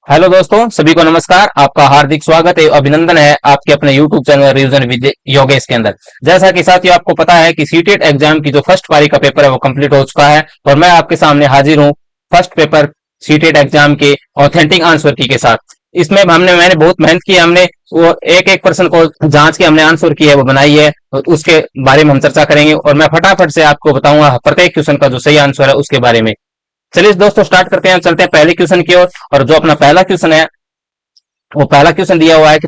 Hello दोस्तों, सभी को नमस्कार। आपका हार्दिक स्वागत है, अभिनंदन है आपके अपने YouTube channel revision with Yogesh के अंदर। जैसा कि साथियों आपको पता है कि सीटेट एग्जाम की जो फर्स्ट पारी का पेपर है वो कंप्लीट हो चुका है और मैं आपके सामने हाजिर हूँ फर्स्ट पेपर सीटेट एग्जाम के ऑथेंटिक आंसर की के साथ। इसमें मैंने बहुत मेहनत की है। हमने वो एक एक प्रश्न को जांच के हमने आंसर की है वो बनाई है, और उसके बारे में हम चर्चा करेंगे और मैं फटाफट से आपको बताऊंगा प्रत्येक क्वेश्चन का जो सही आंसर है उसके बारे में। चलिए दोस्तों स्टार्ट करते हैं, चलते हैं पहले क्वेश्चन की ओर। और जो अपना पहला क्वेश्चन है वो पहला क्वेश्चन दिया हुआ है कि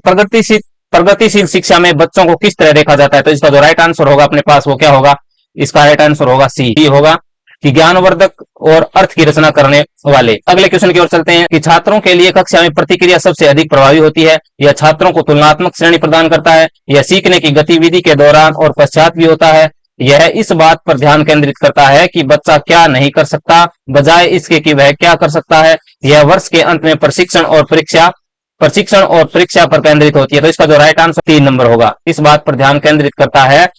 प्रगतिशील शिक्षा में बच्चों को किस तरह देखा जाता है। तो इसका जो राइट आंसर होगा अपने पास वो क्या होगा, इसका राइट आंसर होगा सी होगा कि ज्ञानवर्धक और अर्थ की रचना करने वाले। अगले क्वेश्चन की ओर चलते हैं कि छात्रों के लिए कक्षा में प्रतिक्रिया सबसे अधिक प्रभावी होती है। यह छात्रों को तुलनात्मक श्रेणी प्रदान करता है। यह सीखने की गतिविधि के दौरान और पश्चात भी होता है। यह इस बात पर ध्यान केंद्रित करता है कि बच्चा क्या नहीं कर सकता, बजाय इसके कि वह क्या कर सकता है। यह वर्ष के अंत में प्रशिक्षण और परीक्षा पर केंद्रित होती है। तो इसका जो राइट आंसर 3 नंबर होगा। इस बात पर ध्यान केंद्रित करता है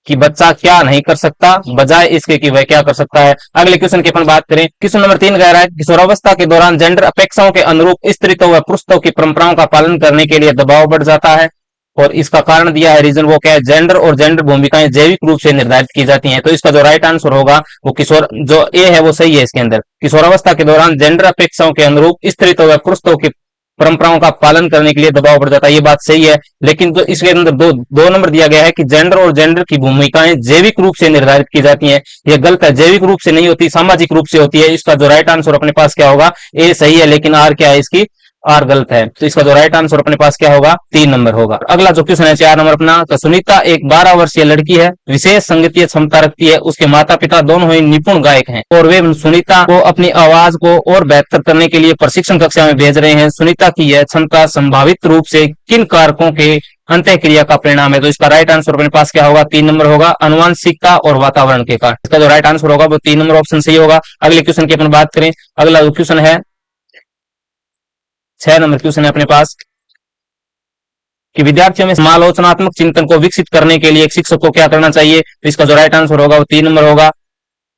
कि बच्चा क्या नहीं कर सकता, बजाय इसके कि वह क्या कर सकता है। अगले क्वेश्चन की अपन बात करें, क्वेश्चन नंबर 3 कह रहा है किशोरावस्था के दौरान जेंडर अपेक्षाओं के अनुरूप स्त्रीत्व व पुरुषत्व की परंपराओं का पालन करने के लिए दबाव बढ़ जाता है। और इसका कारण दिया है, रीजन वो क्या है, जेंडर और जेंडर भूमिकाएं जैविक रूप से निर्धारित की जाती हैं। तो इसका जो राइट आंसर होगा वो किशोर जो ए है वो सही है। इसके अंदर किशोरावस्था के दौरान जेंडर अपेक्षाओं के अनुरूप स्त्रीत्व व पुरुषत्व की परंपराओं का पालन करने के लिए दबाव बढ़ जाता है, ये बात सही है। लेकिन तो इसके अंदर दो नंबर दिया गया है कि जेंडर और जेंडर की भूमिकाएं जैविक रूप से निर्धारित की जाती हैं। ये गलत है, जैविक रूप से नहीं होती, सामाजिक रूप से होती है। इसका जो राइट आंसर अपने पास क्या होगा, ए सही है, लेकिन आर क्या है, इसकी आर गलत है। तो इसका जो राइट आंसर अपने पास क्या होगा, 3 नंबर होगा। अगला जो क्वेश्चन है 4 नंबर अपना, तो सुनीता एक 12 वर्षीय लड़की है, विशेष संगीतीय क्षमता रखती है। उसके माता पिता दोनों ही निपुण गायक हैं और वे सुनीता को अपनी आवाज को और बेहतर करने के लिए प्रशिक्षण कक्षा में भेज रहे हैं। सुनीता की यह क्षमता संभावित रूप से किन कारकों के अंत्यक्रिया का परिणाम है। तो इसका राइट आंसर अपने पास क्या होगा, 3 नंबर होगा, अनुवांशिकता और वातावरण के कारण। इसका जो राइट आंसर होगा वो 3 नंबर ऑप्शन सही होगा। अगले क्वेश्चन की अपन बात करें, अगला जो क्वेश्चन है 6 नंबर क्वेश्चन है अपने पास कि विद्यार्थियों में समालोचनात्मक चिंतन को विकसित करने के लिए एक शिक्षक को क्या करना चाहिए। तो इसका जो राइट आंसर होगा वो 3 नंबर होगा,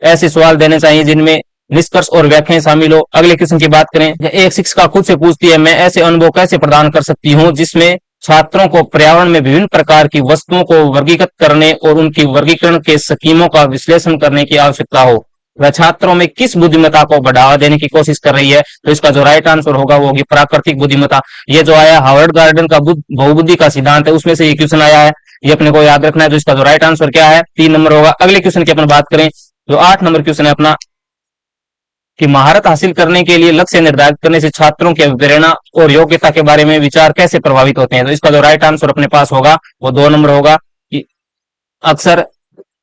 ऐसे सवाल देने चाहिए जिनमें निष्कर्ष और व्याख्याएं शामिल हो। अगले क्वेश्चन की बात करें, एक शिक्षिका खुद से पूछती है, मैं ऐसे अनुभव कैसे प्रदान कर सकती हूँ जिसमें छात्रों को पर्यावरण में विभिन्न प्रकार की वस्तुओं को वर्गीकृत करने और उनकी वर्गीकरण के स्कीमों का विश्लेषण करने की आवश्यकता हो। वह छात्रों में किस बुद्धिमत्ता को बढ़ावा देने की कोशिश कर रही है। तो इसका जो राइट आंसर होगा वो होगी प्राकृतिक बुद्धिमत्ता। ये जो आया हार्वर्ड गार्डन का बहुबुद्धि का सिद्धांत है, उसमें से ये क्वेश्चन आया है, ये अपने को याद रखना है। तो इसका जो राइट आंसर क्या है, 3 नंबर होगा। अगले क्वेश्चन की अपन बात करें, जो 8 नंबर क्वेश्चन है अपना कि महारत हासिल करने के लिए लक्ष्य निर्धारित करने से छात्रों की प्रेरणा और योग्यता के बारे में विचार कैसे प्रभावित होते हैं। तो इसका जो राइट आंसर अपने पास होगा वो 2 नंबर होगा कि अक्सर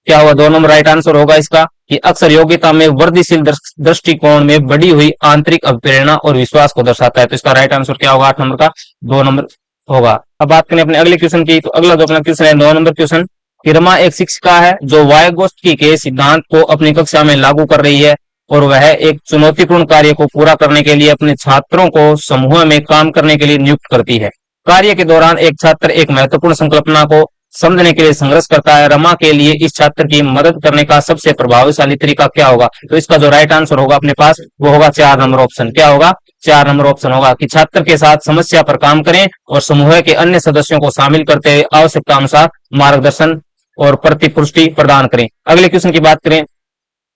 क्या होगा, 2 नंबर राइट आंसर होगा इसका कि अक्सर योग्यता में वृद्धिशील दृष्टिकोण में बढ़ी हुई आंतरिक अभिप्रेरणा और विश्वास को दर्शाता है। तो इसका राइट आंसर क्या होगा, 8 नंबर का 2 नंबर होगा। अब बात करें अपने अगले क्वेश्चन की, तो अगला जो अपना क्वेश्चन है 9 नंबर क्वेश्चन कि रमा एक शिक्षिका है जो वायगोत्स्की के सिद्धांत को अपनी कक्षा में लागू कर रही है और वह एक चुनौतीपूर्ण कार्य को पूरा करने के लिए अपने छात्रों को समूह में काम करने के लिए नियुक्त करती है। कार्य के दौरान एक छात्र एक महत्वपूर्ण संकल्पना को समझने के लिए संघर्ष करता है। रमा के लिए इस छात्र की मदद करने का सबसे प्रभावशाली तरीका क्या होगा। तो इसका जो राइट आंसर होगा अपने पास वो होगा 4 नंबर ऑप्शन। क्या होगा, 4 नंबर ऑप्शन होगा कि छात्र के साथ समस्या पर काम करें और समूह के अन्य सदस्यों को शामिल करते हुए आवश्यकता अनुसार मार्गदर्शन और प्रतिपुष्टि प्रदान करें। अगले क्वेश्चन की बात करें,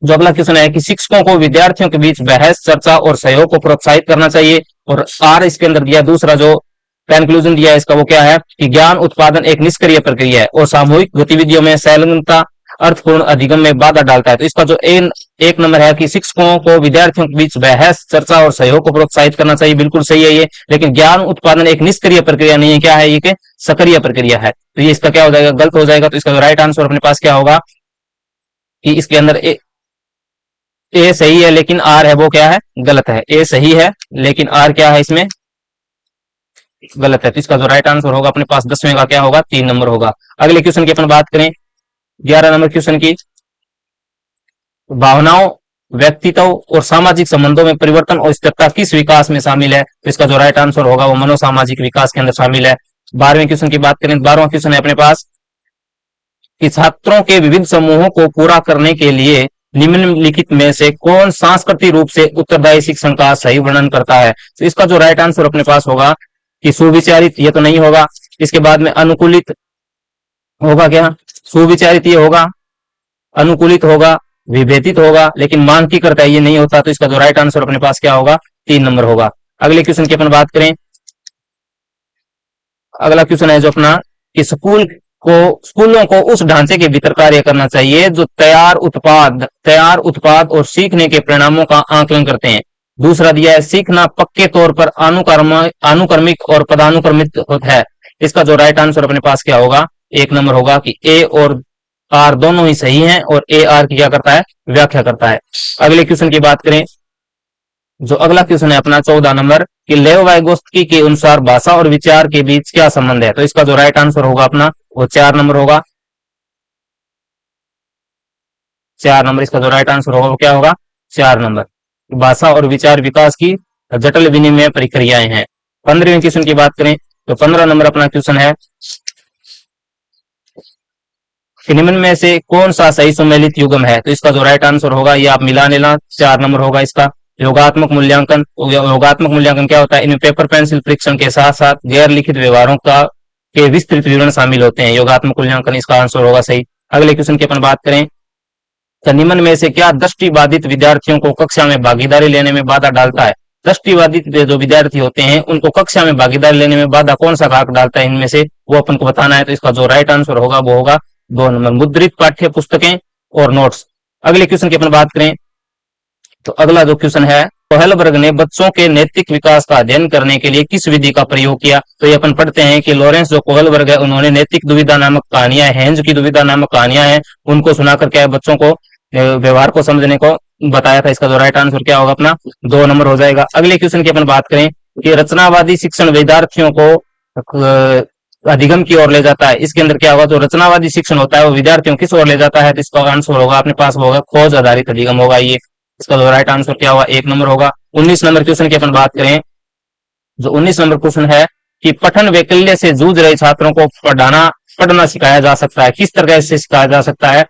जो अगला क्वेश्चन है कि शिक्षकों को विद्यार्थियों के बीच बहस चर्चा और सहयोग को प्रोत्साहित करना चाहिए। और आर इसके अंदर दिया, दूसरा जो कंक्लूजन दिया है इसका वो क्या है कि ज्ञान उत्पादन एक निष्क्रिय प्रक्रिया है और सामूहिक गतिविधियों में संलग्नता अर्थपूर्ण अधिगम में बाधा डालता है। तो इसका जो 1 नंबर है कि शिक्षकों को विद्यार्थियों के बीच बहस चर्चा और सहयोग को प्रोत्साहित करना चाहिए, बिल्कुल सही है ये। लेकिन ज्ञान उत्पादन एक निष्क्रिय प्रक्रिया नहीं है, क्या है ये, सक्रिय प्रक्रिया है। तो ये इसका क्या हो जाएगा, गलत हो जाएगा। तो इसका राइट आंसर अपने पास क्या होगा कि इसके अंदर ए सही है लेकिन आर है वो क्या है, गलत है। ए सही है लेकिन आर क्या है इसमें गलत है। तो इसका जो राइट आंसर होगा अपने पास 10वें का क्या होगा, 3 नंबर होगा। अगले क्वेश्चन की अपन बात करें 11 नंबर क्वेश्चन की, भावनाओं व्यक्तित्व और सामाजिक संबंधों में परिवर्तन और स्थिरता किस विकास में शामिल है। तो इसका जो राइट आंसर होगा वो मनोसामाजिक विकास के अंदर शामिल है। 12वें क्वेश्चन की बात करें, 12वां क्वेश्चन है अपने पास कि छात्रों के विविध समूहों को पूरा करने के लिए निम्नलिखित में से कौन सांस्कृतिक रूप से उत्तरदायी शिक्षण का सही वर्णन करता है? तो इसका जो राइट आंसर अपने पास होगा कि सुविचारित, ये तो नहीं होगा। इसके बाद में अनुकूलित होगा क्या? सुविचारित ये होगा, अनुकूलित होगा, विभेदित होगा, लेकिन मानकीकृत है ये नहीं होता। तो इसका जो राइट आंसर अपने पास क्या होगा? 3 नंबर होगा। अगले क्वेश्चन की अपन बात करें, अगला क्वेश्चन है जो अपना कि स्कूलों को उस ढांचे के भीतर कार्य करना चाहिए जो तैयार उत्पाद और सीखने के परिणामों का आकलन करते हैं। दूसरा दिया है सीखना पक्के तौर पर अनुक्रमिक और पदानुक्रमित है। इसका जो राइट आंसर अपने पास क्या होगा? 1 नंबर होगा कि ए और आर दोनों ही सही हैं और ए आर की क्या करता है? व्याख्या करता है। अगले क्वेश्चन की बात करें, जो अगला क्वेश्चन है अपना 14 नंबर कि लेव वाइगोत्स्की के अनुसार भाषा और विचार के बीच क्या संबंध है? तो इसका जो राइट आंसर होगा अपना वो 4 नंबर होगा। 4 नंबर इसका जो राइट आंसर होगा वो क्या होगा? 4 नंबर। भाषा और विचार विकास की जटिल विनिमय प्रक्रियाएं हैं। 15वें क्वेश्चन की बात करें तो 15 नंबर अपना क्वेश्चन है निम्न में से कौन सा सही सम्मिलित युग्म है? तो इसका जो राइट आंसर होगा ये आप मिला लेना, 4 नंबर होगा इसका। योगात्मक मूल्यांकन, योगात्मक मूल्यांकन क्या होता है? इनमें पेपर पेंसिल परीक्षण के साथ साथ गैर लिखित व्यवहारों का के विस्तृत विवरण शामिल होते हैं। योगात्मक मूल्यांकन इसका आंसर होगा सही। अगले क्वेश्चन की अपन बात करें तो निम्न में से क्या दृष्टिबाधित विद्यार्थियों को कक्षा में भागीदारी लेने में बाधा डालता है? दृष्टिबाधित जो विद्यार्थी होते हैं उनको कक्षा में भागीदारी लेने में बाधा कौन सा कारक डालता है इनमें से, वो अपन को बताना है। तो इसका जो राइट आंसर होगा वो होगा 2 नंबर, मुद्रित पाठ्य पुस्तकें और नोट्स। अगले क्वेश्चन की अपन बात करें तो अगला जो क्वेश्चन है, कोहलबर्ग ने बच्चों के नैतिक विकास का अध्ययन करने के लिए किस विधि का प्रयोग किया? तो ये अपन पढ़ते हैं कि लॉरेंस जो कोहलबर्ग है उन्होंने नैतिक दुविधा नामक कहानियां, हेंज की दुविधा नामक कहानियां हैं, उनको सुनाकर क्या है बच्चों को व्यवहार को समझने को बताया था। इसका जो राइट आंसर क्या होगा अपना 2 नंबर हो जाएगा। अगले क्वेश्चन की अपन बात करें कि रचनावादी शिक्षण विद्यार्थियों को अधिगम की ओर ले जाता है। इसके अंदर क्या होगा? जो रचनावादी शिक्षण होता है वो विद्यार्थियों किस ओर ले जाता है? तो इसका आंसर होगा अपने पास होगा खोज आधारित अधिगम होगा ये। इसका जो राइट आंसर क्या होगा? 1 नंबर होगा। 19 नंबर क्वेश्चन की अपन बात करें, जो 19 नंबर क्वेश्चन है कि पठन वैकल्य से जूझ रहे छात्रों को पढ़ना सिखाया जा सकता है, किस तरह से सिखाया जा सकता है?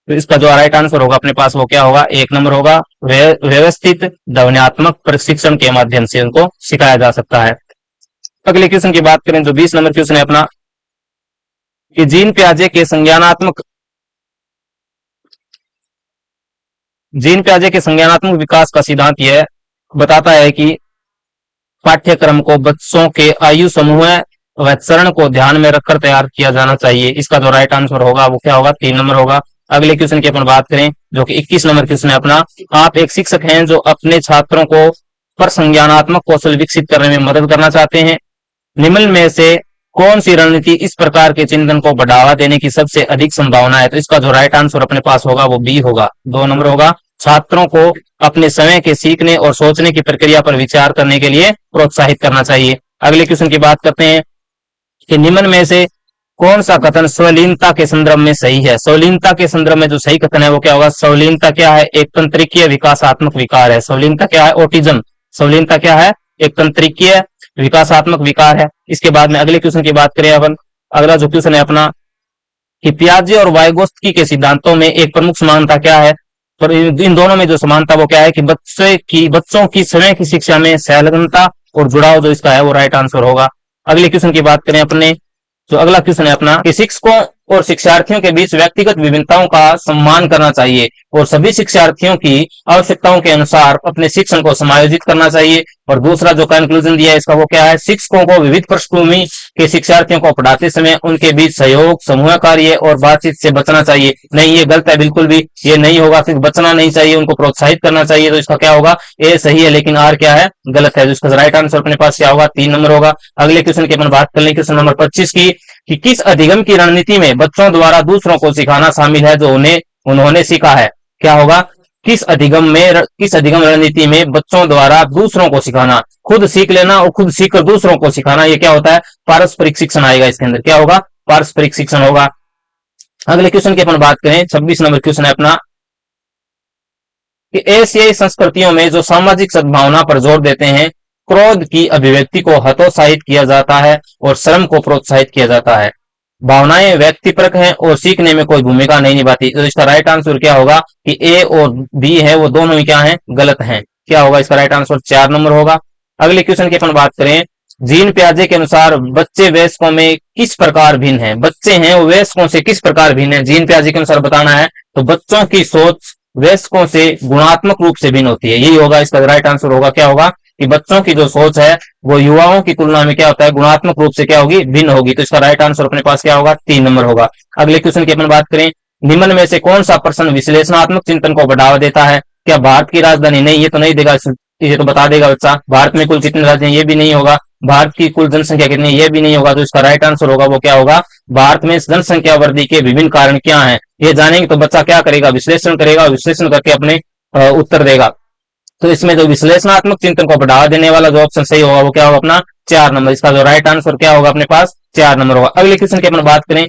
तो इसका जो राइट आंसर होगा अपने पास वो क्या होगा? 1 नंबर होगा। व्यवस्थित ध्वन्यात्मक प्रशिक्षण के माध्यम से उनको सिखाया जा सकता है। अगले क्वेश्चन की बात करें जो 20 नंबर क्वेश्चन है अपना कि जीन पियाजे के संज्ञानात्मक विकास का सिद्धांत यह बताता है कि पाठ्यक्रम को बच्चों के आयु समूह व चरण को ध्यान में रखकर तैयार किया जाना चाहिए। इसका जो राइट आंसर होगा वो क्या होगा? 3 नंबर होगा। अगले क्वेश्चन की अपन बात करें जो कि 21 नंबर क्वेश्चन है अपना, आप एक शिक्षक हैं जो अपने छात्रों को पर संज्ञानात्मक कौशल विकसित करने में मदद करना चाहते हैं। निम्न में से कौन सी रणनीति इस प्रकार के चिंतन को बढ़ावा देने की सबसे अधिक संभावना है? तो इसका जो राइट आंसर अपने पास होगा वो बी होगा, 2 नंबर होगा। छात्रों को अपने समय के सीखने और सोचने की प्रक्रिया पर विचार करने के लिए प्रोत्साहित करना चाहिए। अगले क्वेश्चन की बात करते हैं कि निम्न में से कौन सा कथन स्वलीनता के संदर्भ में सही है? स्वलीनता के संदर्भ में जो सही कथन है वो क्या होगा? स्वलीनता क्या है? एक तंत्रिकीय विकासात्मक विकार है। स्वलीनता क्या है? ऑटिज्म। स्वलीनता क्या है? एक तंत्रिकीय विकासात्मक विकार है। इसके बाद में अगले क्वेश्चन की बात करें अपन, अगला जो क्वेश्चन है अपना कि पियाजे और वाइगोत्स्की के सिद्धांतों में एक प्रमुख समानता क्या है? पर इन दोनों में जो समानता वो क्या है कि बच्चों की समय की शिक्षा में संलग्नता और जुड़ाव जो इसका है वो राइट आंसर होगा। अगले क्वेश्चन की बात करें अपने, तो अगला क्वेश्चन है अपना कि शिक्षकों और शिक्षार्थियों के बीच व्यक्तिगत विभिन्नताओं का सम्मान करना चाहिए और सभी शिक्षार्थियों की आवश्यकताओं के अनुसार अपने शिक्षण को समायोजित करना चाहिए। और दूसरा जो कंक्लूजन दिया है इसका वो क्या है? शिक्षकों को विविध पृष्ठभूमि के शिक्षार्थियों को पढ़ाते समय उनके बीच सहयोग, समूह कार्य और बातचीत से बचना चाहिए। नहीं, ये गलत है, बिल्कुल भी ये नहीं होगा। सिर्फ बचना नहीं चाहिए, उनको प्रोत्साहित करना चाहिए। तो इसका क्या होगा? ए सही है लेकिन आर क्या है? गलत है। इसका राइट आंसर अपने पास क्या होगा? 3 नंबर होगा। अगले क्वेश्चन की अपन बात कर लें, क्वेश्चन नंबर 25 की कि किस अधिगम की रणनीति में बच्चों द्वारा दूसरों को सिखाना शामिल है जो उन्होंने सीखा है? क्या होगा? किस अधिगम रणनीति में बच्चों द्वारा दूसरों को सिखाना, खुद सीख लेना और खुद सीखकर दूसरों को सिखाना, ये क्या होता है? पारस्परिक शिक्षण आएगा इसके अंदर। क्या होगा? पारस्परिक शिक्षण होगा। अगले क्वेश्चन की अपन बात करें, 26 नंबर क्वेश्चन है अपना कि एशियाई संस्कृतियों में जो सामाजिक सद्भावना पर जोर देते हैं, क्रोध की अभिव्यक्ति को हतोत्साहित किया जाता है और श्रम को प्रोत्साहित किया जाता है। भावनाएं व्यक्तिपरक हैं और सीखने में कोई भूमिका नहीं निभाती। तो इसका राइट आंसर क्या होगा कि ए और बी है वो दोनों ही क्या हैं, गलत हैं। क्या होगा इसका राइट आंसर? 4 नंबर होगा। अगले क्वेश्चन की अपन बात करें, जीन पियाजे के अनुसार बच्चे वयस्कों में किस प्रकार भिन्न हैं? बच्चे हैं वो वयस्कों से किस प्रकार भिन्न है? जीन पियाजे के अनुसार बताना है। तो बच्चों की सोच वयस्कों से गुणात्मक रूप से भिन्न होती है, यही होगा इसका राइट आंसर होगा। क्या होगा कि बच्चों की जो सोच है वो युवाओं की तुलना में क्या होता है, गुणात्मक रूप से क्या होगी, भिन्न होगी। तो इसका राइट आंसर अपने पास क्या होगा? 3 नंबर होगा। अगले क्वेश्चन की अपन बात करें, निम्न में से कौन सा प्रश्न विश्लेषणात्मक चिंतन को बढ़ावा देता है? क्या भारत की राजधानी? नहीं, ये तो नहीं देगा, ये तो बता देगा बच्चा। भारत में कुल कितनी राज्य हैं? ये भी नहीं होगा। भारत की कुल जनसंख्या कितनी है? ये भी नहीं होगा। तो इसका राइट आंसर होगा वो क्या होगा, भारत में जनसंख्या वृद्धि के विभिन्न कारण क्या हैं, ये जानेंगे तो बच्चा क्या करेगा, विश्लेषण करेगा, विश्लेषण करके अपने उत्तर देगा। तो इसमें जो विश्लेषणात्मक चिंतन को बढ़ावा देने वाला जो ऑप्शन सही होगा वो क्या होगा अपना? 4 नंबर। इसका जो राइट आंसर क्या होगा अपने पास? 4 नंबर होगा। अगले क्वेश्चन की अपन बात करें,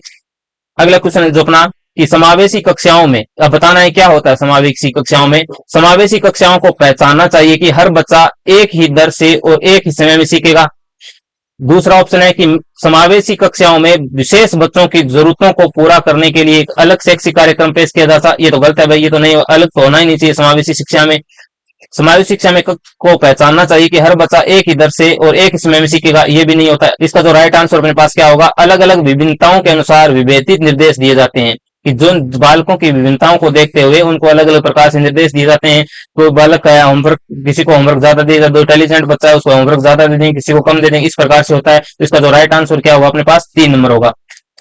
अगला क्वेश्चन जो अपना कि समावेशी कक्षाओं में, अब बताना है क्या होता है समावेशी कक्षाओं में। समावेशी कक्षाओं को पहचानना चाहिए कि हर बच्चा एक ही दर से और एक ही समय में सीखेगा। दूसरा ऑप्शन है कि समावेशी कक्षाओं में विशेष बच्चों की जरूरतों को पूरा करने के लिए एक अलग शैक्षिक कार्यक्रम पेश किया जाता। ये तो गलत है भाई, ये तो नहीं, अलग तो होना ही नहीं चाहिए समावेशी शिक्षा में। समावेशी शिक्षा में को पहचानना चाहिए कि हर बच्चा एक ही दर से और एक ही समय में सीखेगा, ये भी नहीं होता। इसका जो राइट आंसर अपने पास क्या होगा, अलग अलग विभिन्नताओं के अनुसार विभेदित निर्देश दिए जाते हैं, कि जो बालकों की विभिन्नताओं को देखते हुए उनको अलग अलग प्रकार से निर्देश दिए जाते हैं। तो बालक का होमवर्क, किसी को होमवर्क ज्यादा देगा, जो इंटेलिजेंट बच्चा है उसको होमवर्क ज्यादा दे देंगे, किसी को कम दे देंगे, इस प्रकार से होता है। तो इसका जो राइट आंसर क्या होगा अपने पास? 3 नंबर होगा।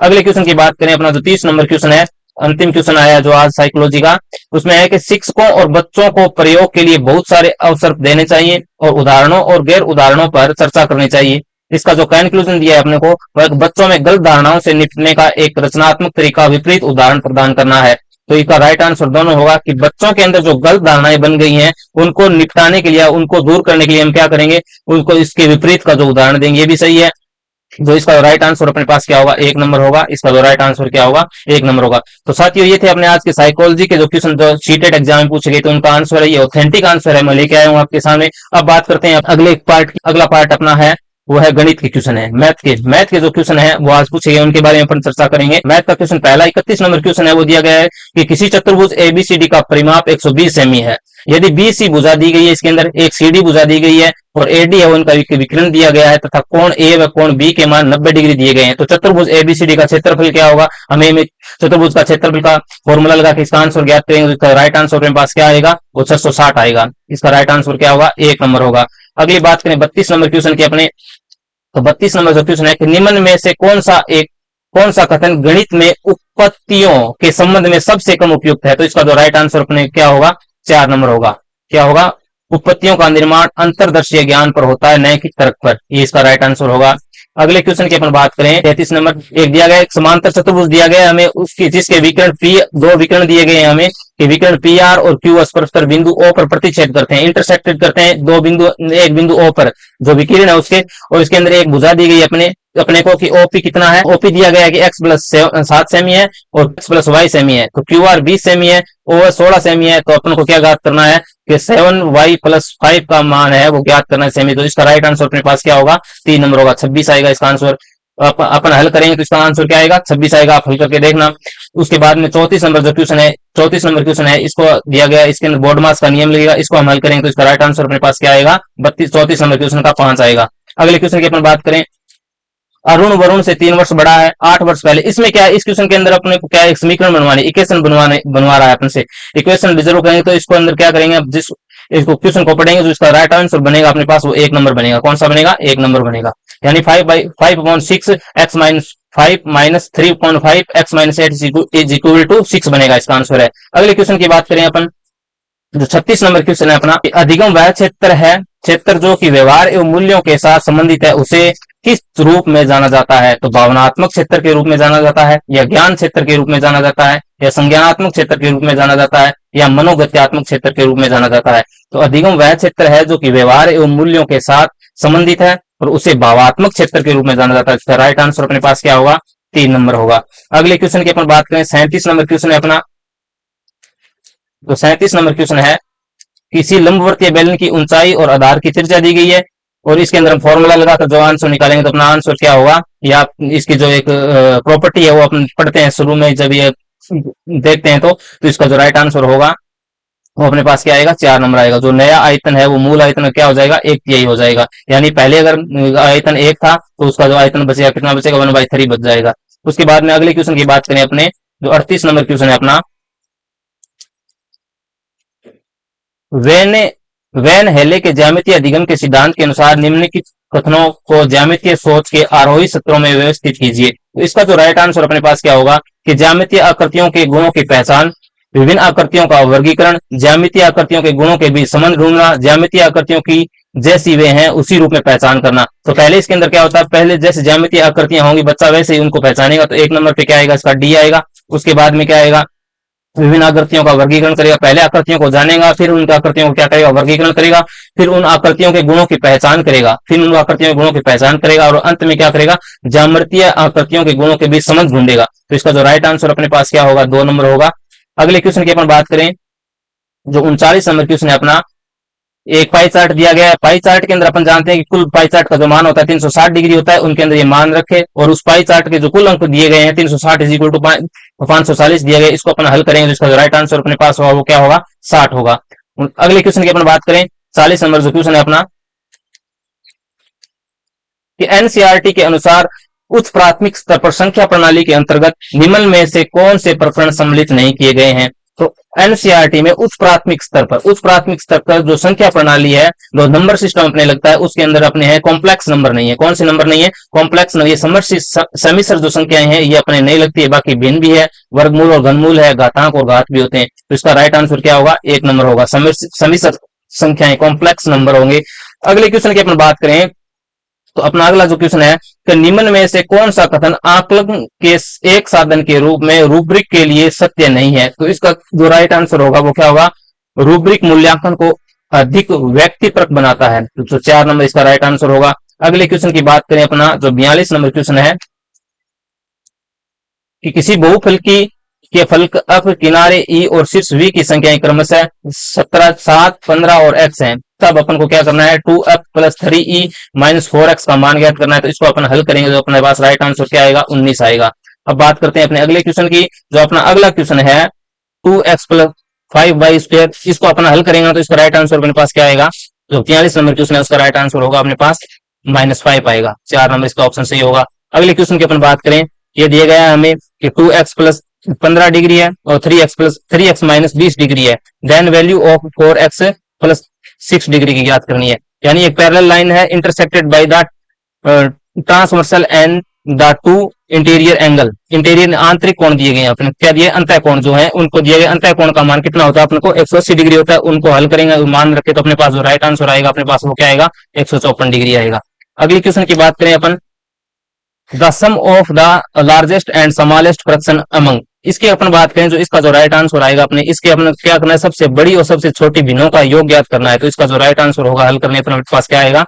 अगले क्वेश्चन की बात करें, अपना जो 30 नंबर क्वेश्चन है, अंतिम क्वेश्चन आया जो आज साइकोलॉजी का, उसमें है कि शिक्षकों और बच्चों को प्रयोग के लिए बहुत सारे अवसर देने चाहिए और उदाहरणों और गैर उदाहरणों पर चर्चा करनी चाहिए। इसका जो कंक्लूजन दिया है अपने को, वह बच्चों में गलत धारणाओं से निपटने का एक रचनात्मक तरीका, विपरीत उदाहरण प्रदान करना है। तो इसका राइट आंसर दोनों होगा कि बच्चों के अंदर जो गलत धारणाएं बन गई हैं उनको निपटाने के लिए, उनको दूर करने के लिए हम क्या करेंगे, उनको इसके विपरीत का जो उदाहरण देंगे, ये भी सही है। जो इसका राइट आंसर अपने पास क्या होगा? 1 नंबर होगा। इसका जो राइट आंसर क्या होगा? 1 नंबर होगा। तो साथियों ये थे अपने आज के साइकोलॉजी के जो क्वेश्चन जो शीटेड एग्जाम में पूछे गए, तो उनका आंसर है ये ऑथेंटिक आंसर है, मैं लेके आया हूँ आपके सामने। अब बात करते हैं अगले पार्ट। अगला पार्ट अपना है वो है गणित के क्वेश्चन है, मैथ के जो क्वेश्चन है वो आज पूछे गए, उनके बारे में अपन चर्चा करेंगे। मैथ का क्वेश्चन पहला 31 नंबर क्वेश्चन है, वो दिया गया है कि किसी चतुर्भुज एबीसीडी का परिमाप 120 सेमी है। यदि बीसी भुजा दी गई है, इसके अंदर एक सीडी भुजा दी गई है और एडी है उनका विकर्ण दिया गया है, तथा कोण ए व कोण बी के मान 90 डिग्री दिए गए हैं, तो चतुर्भुज एबीसीडी का क्षेत्रफल क्या होगा? हमें चतुर्भुज का क्षेत्रफल का फॉर्मूला लगा के इसका आंसर ज्ञात करेंगे। इसका राइट आंसर अपने पास क्या आएगा? वो 660 आएगा। इसका राइट आंसर क्या होगा? 1 नंबर होगा। अगली बात करें 32 नंबर क्वेश्चन की अपने, तो 32 नंबर जो क्वेश्चन है कि निम्न में से कौन सा कथन गणित में उत्पत्तियों के संबंध में सबसे कम उपयुक्त है? तो इसका जो राइट आंसर अपने क्या होगा? 4 नंबर होगा। क्या होगा? उत्पत्तियों का निर्माण अंतर्दर्शीय ज्ञान पर होता है, न कि तर्क पर, ये इसका राइट आंसर होगा। अगले क्वेश्चन की अपन बात करें 33 नंबर, एक दिया गया एक समांतर चतुर्भुज दिया गया हमें, उसकी जिसके विकर्ण पी, दो विकर्ण दिए गए हैं हमें कि विकर्ण पी आर और क्यू एस परस्पर बिंदु ओ पर प्रतिच्छेद करते हैं, इंटरसेक्टेड करते हैं, दो बिंदु, एक बिंदु ओ पर जो विकिरण है उसके, और इसके अंदर एक भुजा दी गई अपने को कि ओपी कितना है? ओपी दिया गया है कि x प्लस 7 सेमी है और x प्लस वाई सेमी है, तो क्यू आर 20 सेमी है, ओवर 16 सेमी है, तो अपन को क्या ज्ञात करना है कि 7y प्लस 5 का मान है वो ज्ञात करना है सेमी। तो इसका राइट आंसर अपने पास क्या होगा? 3 नंबर होगा। 26 आएगा इसका आंसर। अपन हल करेंगे तो इसका आंसर क्या आएगा? 26 आएगा। आप हल करके देखना। उसके बाद में 34 नंबर जो क्वेश्चन है, 34 नंबर क्वेश्चन है, इसको दिया गया, इसके अंदर बोर्ड मास का नियम लगेगा, इसको हम हल करेंगे तो इसका राइट आंसर अपने पास क्या आएगा? 34 नंबर क्वेश्चन का 5 आएगा। अगले क्वेश्चन की अपन बात करें, अरुण वरुण से 3 वर्ष बड़ा है, 8 वर्ष पहले, इसमें क्या है? इस क्वेश्चन के अंदर अपने को क्या है? एक समीकरण बनवाने, इक्वेशन बनवा रहा है अपन से। इक्वेशन रिजर्व करेंगे तो इसको अंदर क्या करेंगे? अब जिस इसको क्वेश्चन को पढ़ेंगे तो इसका राइट आंसर बनेगा अपने पास वो 1 नंबर बनेगा। कौन सा बनेगा? 1 नंबर बनेगा। यानी 5/6 x minus 5 minus 3/5 x minus 8 is equal to 6 बनेगा, इसका आंसर है। अगले क्वेश्चन की बात करें अपन, जो 36 नंबर क्वेश्चन है अपना, अधिगम वह क्षेत्र है, क्षेत्र जो कि व्यवहार एवं मूल्यों के साथ संबंधित है, उसे किस रूप में जाना जाता है? तो भावनात्मक क्षेत्र के रूप में जाना जाता है, या ज्ञान क्षेत्र के रूप में जाना जाता है, या संज्ञानात्मक क्षेत्र के रूप में जाना जाता है, या मनोगत्यात्मक क्षेत्र के रूप में जाना जाता है? तो अधिगम वह क्षेत्र है जो कि व्यवहार एवं मूल्यों के साथ संबंधित है और उसे भावात्मक क्षेत्र के रूप में जाना जाता है। इसका राइट आंसर अपने पास क्या होगा? 3 नंबर होगा। अगले क्वेश्चन की अपन बात करें, 37 नंबर क्वेश्चन है अपना, तो 37 नंबर क्वेश्चन है, किसी लंबवर्तीय बेलन की ऊंचाई और आधार की त्रिज्या दी गई है, और इसके अंदर हम फॉर्मूला लगाकर जो आंसर निकालेंगे तो अपना आंसर क्या होगा, या इसकी जो एक प्रॉपर्टी है वो अपन पढ़ते हैं शुरू में जब ये देखते हैं तो इसका जो राइट आंसर होगा वो अपने पास क्या आएगा, 4 नंबर आएगा। जो नया आयतन है वो मूल आयतन क्या हो जाएगा, 1/3 हो जाएगा। यानी पहले अगर आयतन 1 था तो उसका जो आयतन बचेगा कितना बचेगा, 1/3 बच जाएगा। उसके बाद में अगले क्वेश्चन की बात करें अपने, जो 38 नंबर क्वेश्चन है अपना, वेन वैन हेले के ज्यामितीय अधिगम के सिद्धांत के अनुसार निम्नलिखित कथनों को ज्यामितीय सोच के आरोही सत्रों में व्यवस्थित कीजिए। तो इसका जो राइट आंसर अपने पास क्या होगा कि ज्यामितीय आकृतियों के गुणों की पहचान, विभिन्न आकृतियों का वर्गीकरण, ज्यामितीय आकृतियों के गुणों के बीच संबंध ढूंढना, ज्यामितीय आकृतियों की जैसी वे हैं उसी रूप में पहचान करना। तो पहले इसके अंदर क्या होता है, पहले जैसे ज्यामितीय आकृतियां होंगी बच्चा वैसे ही उनको पहचानेगा, तो 1 नंबर पे क्या आएगा, इसका डी आएगा। उसके बाद में क्या आएगा, विभिन्न आकृतियों का वर्गीकरण करेगा। पहले आकृतियों को जानेगा, फिर उन आकृतियों को क्या करेगा, वर्गीकरण करेगा, फिर उन आकृतियों के गुणों की पहचान करेगा, फिर उन आकृतियों के गुणों की पहचान करेगा, और अंत में क्या करेगा, ज्यामितीय आकृतियों के गुणों के बीच समझ ढूंढेगा। तो इसका जो राइट आंसर अपने पास क्या होगा, 2 नंबर होगा। अगले क्वेश्चन की अपन बात करें, जो 39 नंबर क्वेश्चन है अपना, एक पाई चार्ट दिया गया है। पाई चार्ट के अंदर अपन जानते हैं कि कुल पाई चार्ट का जो मान होता है 360 डिग्री होता है, उनके अंदर ये मान रखे, और उस पाई चार्ट के जो कुल अंक दिए गए हैं 360 इज इक्वल टू 540 दिए गए, इसको अपन हल करेंगे तो इसका जो राइट आंसर अपने पास होगा वो क्या होगा, 60 होगा। अगले क्वेश्चन की अपन बात करें, 40 नंबर जो क्वेश्चन है अपना, कि एनसीईआरटी के अनुसार उच्च प्राथमिक स्तर पर संख्या प्रणाली के अंतर्गत निम्न में से कौन से प्रकरण सम्मिलित नहीं किए गए हैं। तो एनसीईआरटी में उच्च प्राथमिक स्तर पर जो संख्या प्रणाली है, जो नंबर सिस्टम अपने लगता है उसके अंदर अपने है कॉम्प्लेक्स नंबर नहीं है। कौन से नंबर नहीं है, कॉम्प्लेक्स नंबर। ये समिश्र जो संख्याएं हैं ये अपने नहीं लगती है, बाकी भिन्न भी है, वर्गमूल और घनमूल है, घातांक और घात भी होते हैं। तो इसका राइट आंसर क्या होगा, 1 नंबर होगा। समिश्र संख्याएं कॉम्प्लेक्स नंबर होंगे। अगले क्वेश्चन की अपन बात करें तो अपना अगला जो क्वेश्चन है कि निम्न में से कौन सा कथन आकलन के एक साधन के रूप में रूब्रिक के लिए सत्य नहीं है। तो इसका जो राइट आंसर होगा वो क्या होगा, रूब्रिक मूल्यांकन को अधिक व्यक्तिपरक बनाता है। तो 4 नंबर इसका राइट आंसर होगा। अगले क्वेश्चन की बात करें अपना, जो 42 नंबर क्वेश्चन है, कि किसी बहुफल की के फलक अक्ष किनारे ई और शीर्ष वी की संख्याएं क्रमशः 17, 7, 15 और x हैं। तब अपन को क्या करना है, 2f plus 3e minus 4x का मान ज्ञात करना है। तो इसको अपन हल करेंगे तो अपने पास राइट आंसर क्या आएगा, 19 आएगा। अब बात करते हैं अपने अगले क्वेश्चन की, जो अपना अगला क्वेश्चन है 2x प्लस 5y स्क्वायर, इसको अपना हल करेंगे तो इसका राइट आंसर अपने पास क्या आएगा, जो 43 नंबर क्वेश्चन है उसका राइट आंसर होगा अपने पास -5 आएगा। 4 नंबर इसका ऑप्शन सही होगा। अगले क्वेश्चन की अपन बात करें, ये दिया गया है हमें कि 2x प्लस 15 डिग्री है और 3x माइनस 20 डिग्री है, then value of 4x plus 6 degree की ज्ञात करनी है। यानी एक पैरेलल लाइन है intersected by the transversal and the two interior angle. Interior आंतरिक कोण दिए गए हैं, अपने क्या दिए, अंतः कोण जो है उनको दिए गए, अंतः कोण का मान कितना होता है अपने को 180 डिग्री होता है। उनको हल करेंगे मान रखे तो अपने पास जो राइट आंसर आएगा अपने पास वो क्या आएगा, 154 डिग्री आएगा। अगली क्वेश्चन की बात करें अपन, the sum of the largest and smallest fraction among, इसकी अपन बात करें जो इसका जो राइट आंसर आएगा अपने, इसके अपने क्या करना है, सबसे बड़ी और सबसे छोटी भिन्नों का योग ज्ञात करना है। तो इसका जो राइट आंसर होगा हल करने पर पास क्या आएगा,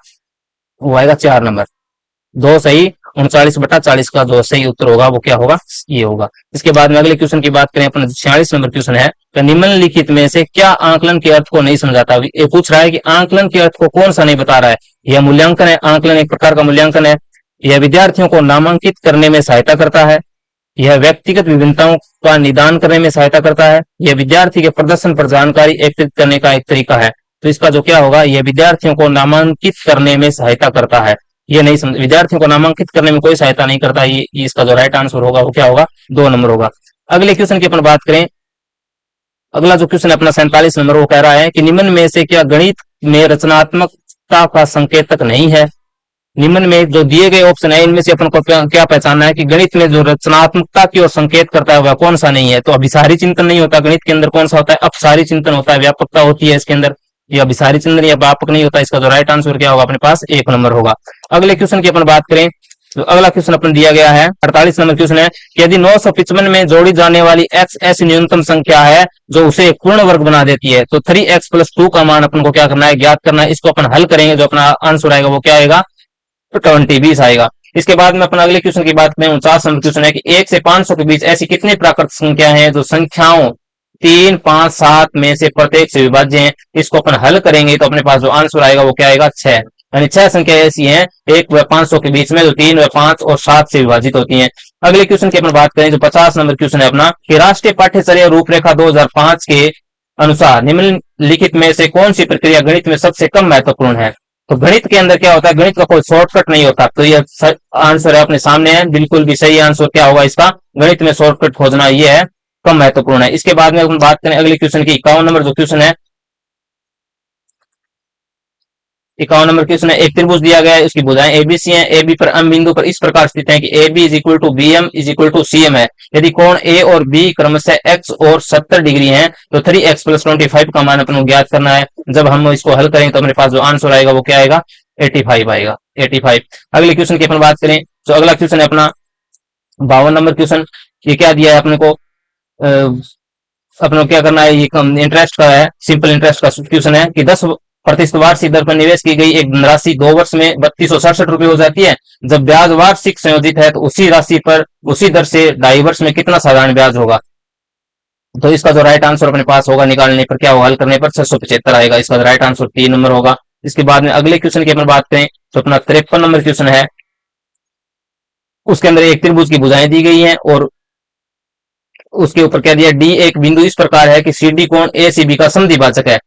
वो आएगा 4 नंबर। 2 सही, 39/40 का जो सही उत्तर होगा वो क्या होगा, ये होगा। इसके बाद में अगले क्वेश्चन की बात करें अपन, 46 नंबर क्वेश्चन है, तो निम्नलिखित में से क्या आंकलन के अर्थ को नहीं समझाता। ये पूछ रहा है कि आंकलन के अर्थ को कौन सा नहीं बता रहा है। यह मूल्यांकन है, आंकलन एक प्रकार का मूल्यांकन है। यह विद्यार्थियों को नामांकित करने में सहायता करता है। यह व्यक्तिगत विभिन्नताओं का निदान करने में सहायता करता है। यह विद्यार्थी के प्रदर्शन पर जानकारी एकत्रित करने का एक तरीका है। तो इसका जो क्या होगा, यह विद्यार्थियों को नामांकित करने में सहायता करता है। ये नहीं समझ, विद्यार्थियों को नामांकित करने में कोई सहायता नहीं करता। ये इसका जो राइट आंसर होगा वो क्या होगा, 2 नंबर होगा। अगले क्वेश्चन की अपन बात करें, अगला जो क्वेश्चन है अपना 47 नंबर, वो कह रहा है कि निम्न में से क्या गणित में रचनात्मकता का संकेतक नहीं है। निम्न में जो दिए गए ऑप्शन है इनमें से अपन को क्या पहचानना है कि गणित में जो रचनात्मकता की ओर संकेत करता है वह कौन सा नहीं है। तो अभिसारी चिंतन नहीं होता गणित के अंदर, कौन सा होता है, अपसारी चिंतन होता है, व्यापकता होती है इसके अंदर। ये अभिसारी चिंतन या व्यापक नहीं होता। इसका जो राइट आंसर क्या होगा अपने पास, 1 नंबर होगा। अगले क्वेश्चन की अपन बात करें, तो अगला क्वेश्चन अपन दिया गया है 48 नंबर क्वेश्चन है कि यदि 955 में जोड़ी जाने वाली x ऐसी न्यूनतम संख्या है जो उसे एक पूर्ण वर्ग बना देती है, तो 3x प्लस 2 का मान अपन को क्या करना है, ज्ञात करना है। इसको अपन हल करेंगे, जो अपना आंसर आएगा वो क्या आएगा, तो 20 आएगा। इसके बाद में अपन अगले क्वेश्चन की बात में 49 नंबर क्वेश्चन है कि 1 से 500 के बीच ऐसी कितनी प्राकृत संख्या हैं जो संख्याओं 3, 5, 7 में से प्रत्येक से विभाज्य हैं। इसको अपन हल करेंगे तो अपने पास जो आंसर आएगा वो क्या आएगा, 6। यानी 6 संख्या ऐसी हैं 1 व 500 के बीच में जो 3 व 5 और 7 से विभाजित होती हैं। अगले क्वेश्चन की अपन बात करें जो 50 नंबर क्वेश्चन है अपना कि राष्ट्रीय पाठ्यचर्या रूपरेखा 2005 के अनुसार निम्नलिखित में से कौन सी प्रक्रिया गणित में सबसे कम महत्वपूर्ण है। तो गणित के अंदर क्या होता है, गणित का कोई शॉर्टकट नहीं होता। तो ये आंसर है अपने सामने है, बिल्कुल भी सही आंसर क्या होगा इसका, गणित में शॉर्टकट खोजना ये है कम महत्वपूर्ण है। इसके बाद में हम बात करें अगले क्वेश्चन की 51 नंबर जो क्वेश्चन है, 51 नंबर क्वेश्चन है एक त्रिभुज दिया गया है, उसकी भुजाएं एबीसी हैं, एबी पर एम बिंदु पर इस प्रकार स्थित है कि AB is equal to BM is equal to CM है। यदि कोण A और B क्रमशः x और 70 डिग्री हैं तो 3x + 25 का मान अपन को ज्ञात करना है। जब हम इसको हल करेंगे तो अपने पास जो आंसर आएगा वो क्या आएगा, 85 आएगा, 85। अगले क्वेश्चन की अपन बात करें तो अगला क्वेश्चन है अपना 52 नंबर क्वेश्चन। ये क्या दिया है अपने को, अपने क्या करना है, ये इंटरेस्ट का है, सिंपल इंटरेस्ट का क्वेश्चन है कि 10% वार्षिक दर पर निवेश की गई एक राशि 2 वर्ष में 3267 रुपए हो जाती है। जब ब्याज वार्षिक संयोजित है तो उसी राशि पर उसी दर से 2.5 वर्ष में कितना साधारण ब्याज होगा। तो इसका जो राइट आंसर अपने पास होगा निकालने पर क्या होगा, हल करने पर 675 आएगा। इसका राइट आंसर 3 नंबर होगा। इसके बाद में अगले क्वेश्चन की अपन बात करें तो अपना 53 नंबर क्वेश्चन है, उसके अंदर एक त्रिभुज की भुजाएं दी गई हैं और उसके ऊपर क्या दिया, डी एक बिंदु इस प्रकार है कि CD कोण ACB का समद्विभाजक है।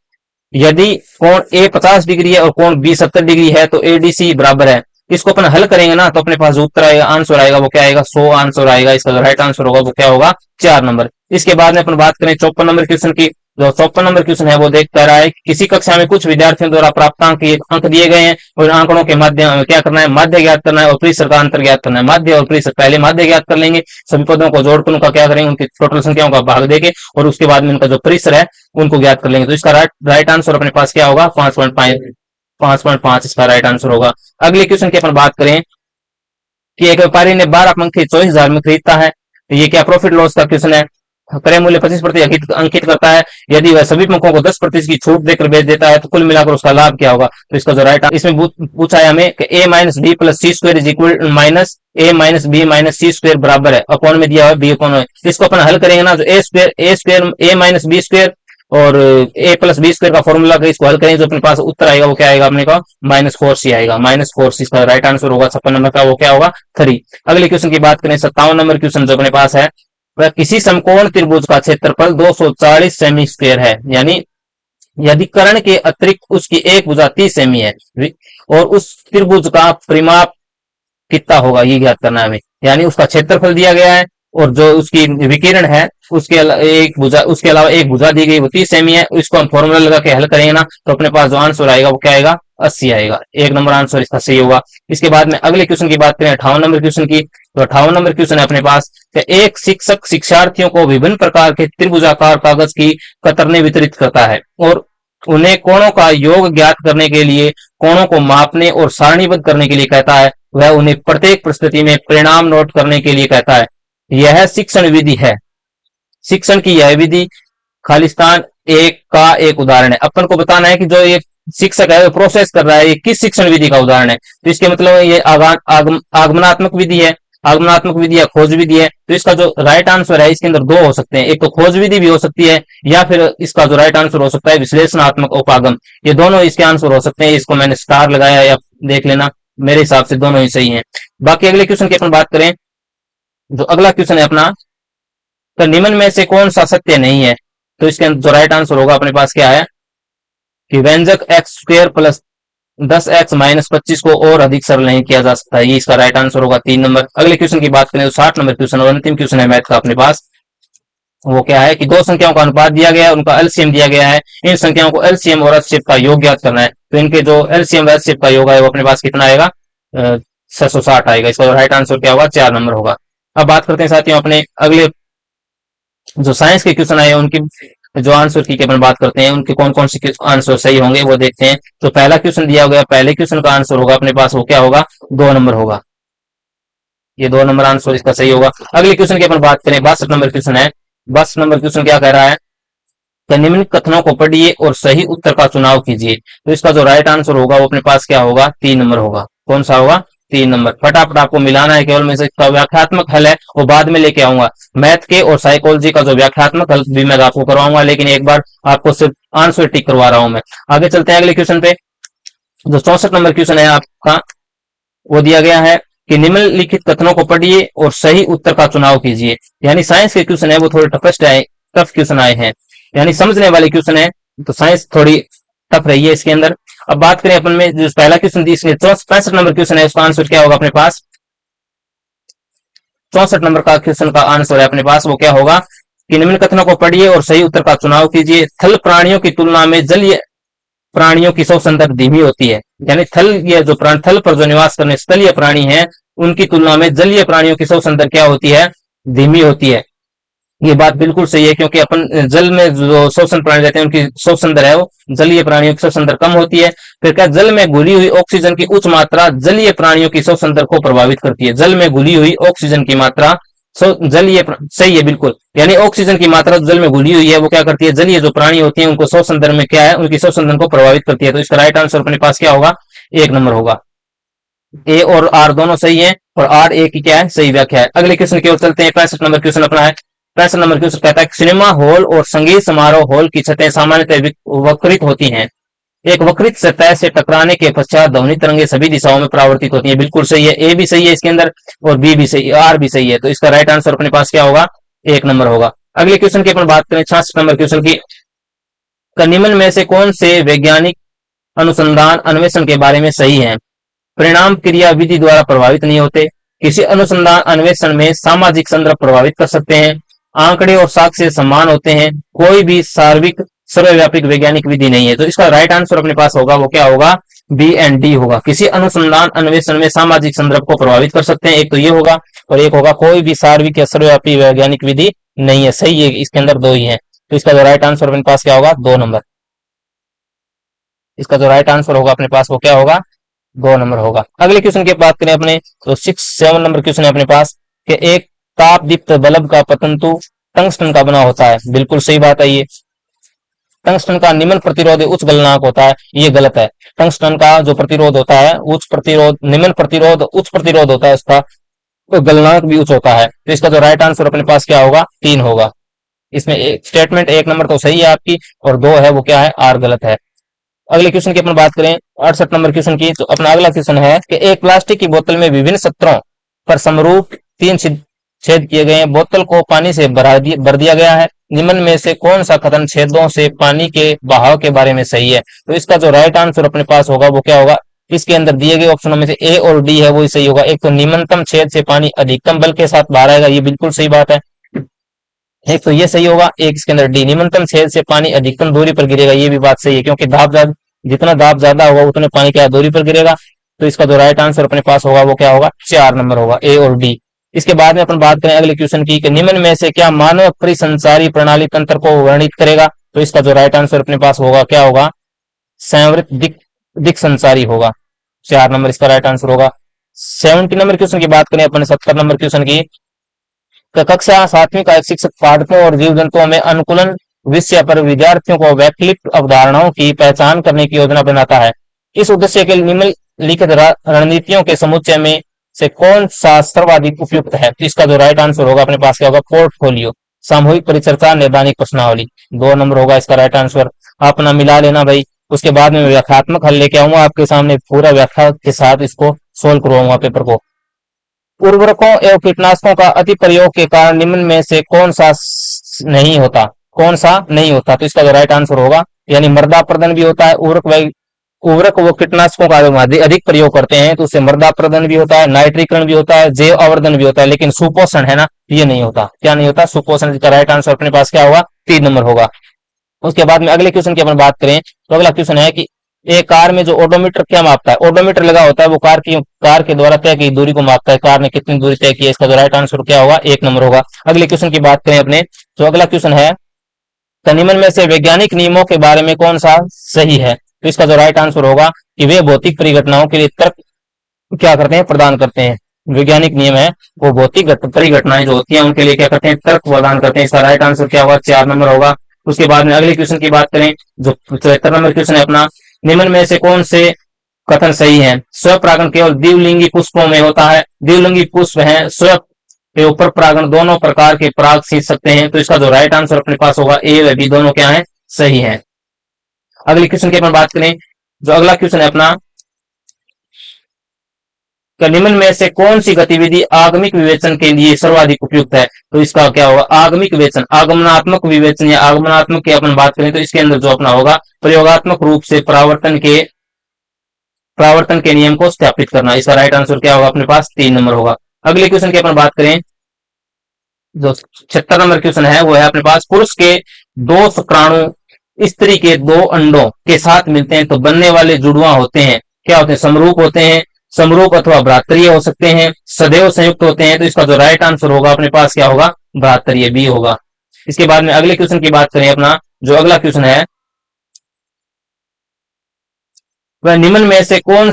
यदि कोण A 50 डिग्री है और कोण B 70 डिग्री है तो ADC बराबर है। इसको अपन हल करेंगे ना तो अपने पास जो उत्तर आएगा, आंसर आएगा वो क्या आएगा, 100 आंसर आएगा। इसका जो राइट आंसर होगा वो क्या होगा, 4 नंबर। इसके बाद में अपन बात करें 54 नंबर क्वेश्चन की। जो 54 नंबर क्वेश्चन है वो देख कर रहा है कि किसी कक्षा में कुछ विद्यार्थियों द्वारा प्राप्तांक अंक दिए गए हैं और आंकड़ों के माध्यम क्या करना है, माध्य ज्ञात करना है और परिसर का अंतर ज्ञात करना है। माध्य और परिसर, पहले माध्य ज्ञात कर लेंगे, सभी पदों को जोड़कर उनका क्या करेंगे, उनकी टोटल संख्याओं का भाग देके और उसके बाद में उनका जो परिसर है उनको ज्ञात कर लेंगे। तो इसका राइट आंसर अपने पास क्या होगा, 5.5 इसका राइट आंसर होगा। अगले क्वेश्चन की अपन बात करें कि एक व्यापारी ने 12 पंखे 24,000 में खरीदता है, तो ये क्या प्रॉफिट लॉस का क्वेश्चन है। क्रय मूल्य 25% अंकित करता है। यदि वह सभी पंखों को 10% की छूट देकर बेच देता है तो कुल मिलाकर उसका लाभ क्या होगा। तो इसका जो राइट इसमें पूछा है हमें कि A - B + C² is equal minus A - B - C² बराबर है, अपॉन में दिया हुआ B अपॉन। इसको अपन हल करेंगे ना तो A - B² और A + B² का फॉर्मूला का इसको हल करेंगे जो अपने पास उत्तर आएगा वो क्या आएगा, अपने का -4C आएगा। -4C इसका राइट आंसर होगा। 56 नंबर का वो क्या होगा, 3। अगले क्वेश्चन की बात करें 57 नंबर क्वेश्चन जो अपने पास है, वह किसी समकोण त्रिभुज का क्षेत्रफल 240 सेमी स्क्वायर है। यानी यदि कर्ण के अतिरिक्त उसकी एक भुजा 30 सेमी है और उस त्रिभुज का परिमाप कितना होगा ये ज्ञात करना है हमें। यानी उसका क्षेत्रफल दिया गया है और जो उसकी विकिरण है उसके एक भुजा, उसके अलावा एक भुजा दी गई वो 30 सेमी है। इसको हम फॉर्मूला लगा के हल करेंगे ना तो अपने पास जो आंसर आएगा वो क्या आएगा, 80 आएगा। 1 नंबर आंसर इसका सही होगा। इसके बाद में अगले क्वेश्चन की बात करें 58 नंबर क्वेश्चन की। तो 58 नंबर क्वेश्चन है अपने पास, एक शिक्षक शिक्षार्थियों को विभिन्न प्रकार के त्रिभुजाकार कागज की कतरने वितरित करता है और उन्हें कोणों का योग ज्ञात करने के लिए, कोणों को मापने और सारणीबद्ध करने के लिए कहता है। वह उन्हें प्रत्येक परिस्थिति में परिणाम नोट करने के लिए कहता है। यह शिक्षण विधि है। शिक्षण की यह विधि खालिस्तान एक का एक उदाहरण है। अपन को बताना है कि जो ये शिक्षक है वो प्रोसेस कर रहा है ये किस शिक्षण विधि का उदाहरण है। तो इसके मतलब ये आगमनात्मक विधि है, आगमनात्मक विधि या खोज विधि है। तो इसका जो राइट आंसर है इसके अंदर 2 हो सकते हैं, एक तो खोज विधि भी हो सकती है या फिर इसका जो राइट आंसर हो सकता है विश्लेषणात्मक उपागम। ये दोनों इसके आंसर हो सकते हैं। इसको मैंने स्टार लगाया या देख लेना, मेरे हिसाब से दोनों ही सही हैं। बाकी अगले क्वेश्चन की अपन बात करें, जो अगला क्वेश्चन है अपना, तो निम्न में से कौन सा सत्य नहीं है। तो इसके जो राइट आंसर होगा अपने पास क्या है कि व्यंजक x² + 10x - 25 को और अधिक सरल नहीं किया जा सकता। ये इसका राइट आंसर होगा 3 नंबर। अगले क्वेश्चन की बात करें तो 60 नंबर क्वेश्चन और अंतिम क्वेश्चन है मैथ का अपने पास। वो क्या है कि दो संख्याओं का अनुपात दिया गया है, उनका एलसीएम दिया गया है। इन संख्याओं को एलसीएम और एचसीएफ का योग ज्ञात करना है। तो इनके जो एलसीएम एचसीएफ का योग है वो अपने पास कितना आएगा, 660 आएगा। इसका राइट आंसर क्या होगा, 4 नंबर होगा। अब बात करते हैं साथियों अपने अगले जो साइंस के क्वेश्चन आए उनकी जो आंसर की अपन बात करते हैं, उनके कौन कौन से आंसर सही होंगे वो देखते हैं। तो पहला क्वेश्चन दिया गया, पहले क्वेश्चन का आंसर होगा अपने पास वो क्या होगा, 2 नंबर होगा। ये 2 नंबर आंसर इसका सही होगा। अगले क्वेश्चन की अपन बात करें 62 नंबर क्वेश्चन है। 62 नंबर क्वेश्चन क्या कह रहा है, तो निम्न कथनों को पढ़िए और सही उत्तर का चुनाव कीजिए। तो इसका जो राइट आंसर होगा वो अपने पास क्या होगा, 3 नंबर होगा। कौन सा होगा, 3 नंबर। फटाफट आपको मिलाना है केवल। मैं इसका व्याख्यात्मक हल है वो बाद में लेके आऊंगा। मैथ के और साइकोलॉजी का जो व्याख्यात्मक हल भी मैं आपको करवाऊंगा, लेकिन एक बार आपको सिर्फ आंसर टिक करवा रहा हूं मैं। आगे चलते हैं अगले क्वेश्चन पे। जो 64 नंबर क्वेश्चन है आपका, वो दिया गया है कि निम्नलिखित कथनों को पढ़िए और सही उत्तर का चुनाव कीजिए। यानी साइंस के क्वेश्चन है वो थोड़े टफेस्ट आए, टफ क्वेश्चन आए हैं, यानी समझने वाले क्वेश्चन है, तो साइंस थोड़ी टफ रही है इसके अंदर। अब बात करें अपन में, जो पहला क्वेश्चन दी इसमें 65 नंबर क्वेश्चन है, उसका आंसर क्या होगा अपने पास? 64 नंबर का क्वेश्चन का आंसर है अपने पास, वो क्या होगा कि निम्न कथनों को पढ़िए और सही उत्तर का चुनाव कीजिए। थल प्राणियों की तुलना में जलीय प्राणियों की श्वसन दर धीमी होती है। यानी थल, ये जो प्राणी थल पर जो निवास करने स्थलीय प्राणी हैं, उनकी तुलना में जलीय प्राणियों की श्वसन दर क्या होती है? धीमी होती है। ये बात बिल्कुल सही है, क्योंकि अपन जल में जो श्वसन प्राणी रहते हैं उनकी श्वसन दर है वो जलीय प्राणियों की श्वसन दर कम होती है। फिर क्या, जल में घुली हुई ऑक्सीजन की उच्च मात्रा जलीय प्राणियों की श्वसन दर को प्रभावित करती है। जल में घुली हुई ऑक्सीजन की मात्रा जलीय, सही है बिल्कुल, यानी ऑक्सीजन की मात्रा जल में घुली हुई है वो क्या करती है, जलीय जो प्राणी होती है उनको श्वसन दर में क्या है, उनकी श्वसन दर को प्रभावित करती है। तो इसका राइट आंसर अपने पास क्या होगा? 1 नंबर होगा। ए और आर दोनों सही है, और आर ए की क्या है, सही व्याख्या है। अगले क्वेश्चन की ओर चलते हैं। 65 नंबर क्वेश्चन अपना है। 65 नंबर क्वेश्चन कहता है सिनेमा हॉल और संगीत समारोह हॉल की छतें सामान्यतः वक्रित होती हैं। एक वक्रित सतह से टकराने के पश्चात ध्वनि तरंगे सभी दिशाओं में परावर्तित होती है। बिल्कुल सही है, ए भी सही है इसके अंदर, और बी भी सही, आर भी सही है। तो इसका राइट आंसर अपने पास क्या होगा? 1 नंबर होगा। अगले क्वेश्चन की अपन बात करें, 66 नंबर क्वेश्चन की, निम्न में से कौन से वैज्ञानिक अनुसंधान अन्वेषण के बारे में सही है? परिणाम क्रिया विधि द्वारा प्रभावित नहीं होते। किसी अनुसंधान अन्वेषण में सामाजिक संदर्भ प्रभावित कर सकते हैं। आंकड़े और साक्ष्य समान होते हैं। कोई भी सार्विक सर्वव्यापी वैज्ञानिक विधि नहीं है। तो इसका राइट आंसर अपने पास होगा, वो क्या होगा? बी एंड डी होगा। किसी अनुसंधान अन्वेषण में सामाजिक संदर्भ को प्रभावित कर सकते हैं, एक तो ये होगा, और एक होगा कोई भी सार्विक या सर्वव्यापी वैज्ञानिक विधि नहीं है। सही है, इसके अंदर दो ही है। तो इसका जो राइट आंसर अपने पास क्या होगा? 2 नंबर। इसका जो राइट आंसर होगा अपने पास वो क्या होगा? 2 नंबर होगा। अगले क्वेश्चन की बात करें अपने, तो 7 नंबर क्वेश्चन है अपने पास कि एक ताप दीप्त बल्ब का पतंतु टंगस्टन का बना होता है। बिल्कुल सही बात है ये। टंगस्टन का निम्न प्रतिरोध उच्च गलनांक होता है, ये गलत है। टंगस्टन का जो प्रतिरोध होता है उच्च प्रतिरोध, निम्न प्रतिरोध उच्च प्रतिरोध होता है उसका, तो गलनांक भी उच्च होता है। तो इसका जो राइट आंसर अपने पास क्या होगा? 3 होगा। इसमें स्टेटमेंट 1 नंबर तो सही है आपकी, और 2 है वो क्या है? आर गलत है। अगले क्वेश्चन की अपन बात करें, 68 नंबर क्वेश्चन की, तो अपना अगला क्वेश्चन है कि एक प्लास्टिक की बोतल में विभिन्न सत्रों पर समरूप 3 छेद किए गए हैं। बोतल को पानी से भर दिया गया है। निम्न में से कौन सा कथन छेदों से पानी के बहाव के बारे में सही है? तो इसका जो राइट आंसर अपने पास होगा वो क्या होगा? इसके अंदर दिए गए ऑप्शनों में से ए और डी है वो सही होगा। एक तो निम्नतम छेद से पानी अधिकतम बल के साथ बाहर आएगा, ये बिल्कुल सही बात है। एक तो ये सही होगा, एक इसके अंदर डी, निम्नतम छेद से पानी अधिकतम दूरी पर गिरेगा, ये भी बात सही है, क्योंकि जितना दाब ज्यादा होगा उतने पानी क्या दूरी पर गिरेगा। तो इसका जो राइट आंसर अपने पास होगा वो क्या होगा? 4 नंबर होगा, ए और डी। इसके बाद में अपन बात करें अगले क्वेश्चन की कि निम्न में से क्या मानव परिसंचारी प्रणाली तंत्र को वर्णित करेगा? तो इसका जो राइट आंसर अपने पास होगा क्या होगा? संवृत दिक संचारी होगा। 4 नंबर इसका राइट आंसर होगा। 70 नंबर क्वेश्चन की बात करें अपन, 70 नंबर क्वेश्चन की, कक्षा 7वीं का एक शिक्षक पादपों और जीव जंतुओं में अनुकूलन विषय पर विद्यार्थियों को वैकल्पिक अवधारणाओं की पहचान करने की योजना बनाता है। इस उद्देश्य के निम्नलिखित रणनीतियों के समुच्चय में से कौन सा सर्वाधिक उपयुक्त है? तो इसका जो राइट आंसर होगा अपने पास क्या होगा? पोर्टफोलियो, सामूहिक परिचर्चा, नैदानिक प्रश्नावली। 2 नंबर होगा इसका राइट आंसर। अपना मिला लेना भाई। उसके बाद में व्याख्यात्मक हल लेके आऊंगा आपके सामने, पूरा व्याख्या के साथ इसको सोल्व करवाऊंगा पेपर को। उर्वरकों एवं कीटनाशकों का अति प्रयोग के कारण निम्न में से कौन सा नहीं होता? कौन सा नहीं होता? तो इसका जो राइट आंसर होगा, यानी मृदा प्रदन भी होता है, उर्वरक वो कीटनाशकों का अधिक प्रयोग करते हैं तो उससे मृदा प्रदन भी होता है, नाइट्रीकरण भी होता है, जैव आवर्धन भी होता है, लेकिन सुपोषण है ना, ये नहीं होता। क्या नहीं होता? सुपोषण। इसका राइट आंसर अपने पास क्या होगा? 3 नंबर होगा। उसके बाद में अगले क्वेश्चन की अपन बात करें, तो अगला क्वेश्चन है कि एक कार में जो ओडोमीटर क्या मापता है? ओडोमीटर लगा होता है वो कार के द्वारा तय की दूरी को मापता है, कार ने कितनी दूरी तय की है। इसका जो राइट आंसर क्या होगा? 1 नंबर होगा। अगले क्वेश्चन की बात करें अपने, तो अगला क्वेश्चन है निम्न में से वैज्ञानिक नियमों के बारे में कौन सा सही है? तो इसका जो राइट आंसर होगा कि वे भौतिक परिघटनाओं के लिए तर्क क्या करते हैं? प्रदान करते हैं। वैज्ञानिक नियम है वो भौतिक परिघटनाएं जो होती हैं उनके लिए क्या करते हैं? तर्क प्रदान करते हैं। इसका राइट आंसर क्या होगा? 4 नंबर होगा। उसके बाद में अगले क्वेश्चन की बात करें, जो 74 नंबर क्वेश्चन है अपना, निम्न में से कौन से कथन सही है? स्वपरागण केवल द्विलिंगी पुष्पों में होता है। द्विलिंगी पुष्प है, स्व के ऊपर परागण दोनों प्रकार के पराग सींच सकते हैं। तो इसका जो राइट आंसर अपने पास होगा ए व बी दोनों क्या है? सही है। अगले क्वेश्चन की अपन बात करें, जो अगला क्वेश्चन है अपना, कि निम्न में से कौन सी गतिविधि आगमिक विवेचन के लिए सर्वाधिक उपयुक्त है? तो इसका क्या होगा? आगमिक विवेचन, आगमनात्मक विवेचन या आगमनात्मक की अपन बात करें तो इसके अंदर जो अपना होगा प्रयोगात्मक रूप से परावर्तन के नियम को स्थापित करना। इसका राइट आंसर क्या होगा? अपने पास 3 नंबर होगा। अगले क्वेश्चन की अपन बात करें, जो 76 नंबर क्वेश्चन है वो है अपने पास, पुरुष के 2 शुक्राणु स्त्री के 2 अंडों के साथ मिलते हैं तो बनने वाले जुड़वा होते हैं, क्या होते हैं? समरूप होते हैं, समरूप अथवा भ्रातृय हो सकते हैं, सदैव संयुक्त होते हैं। तो इसका जो राइट आंसर होगा अपने पास क्या होगा? भ्रातृय, बी होगा। इसके बाद में अगले क्वेश्चन की बात करें, अपना जो अगला क्वेश्चन है वह निम्न में से कौन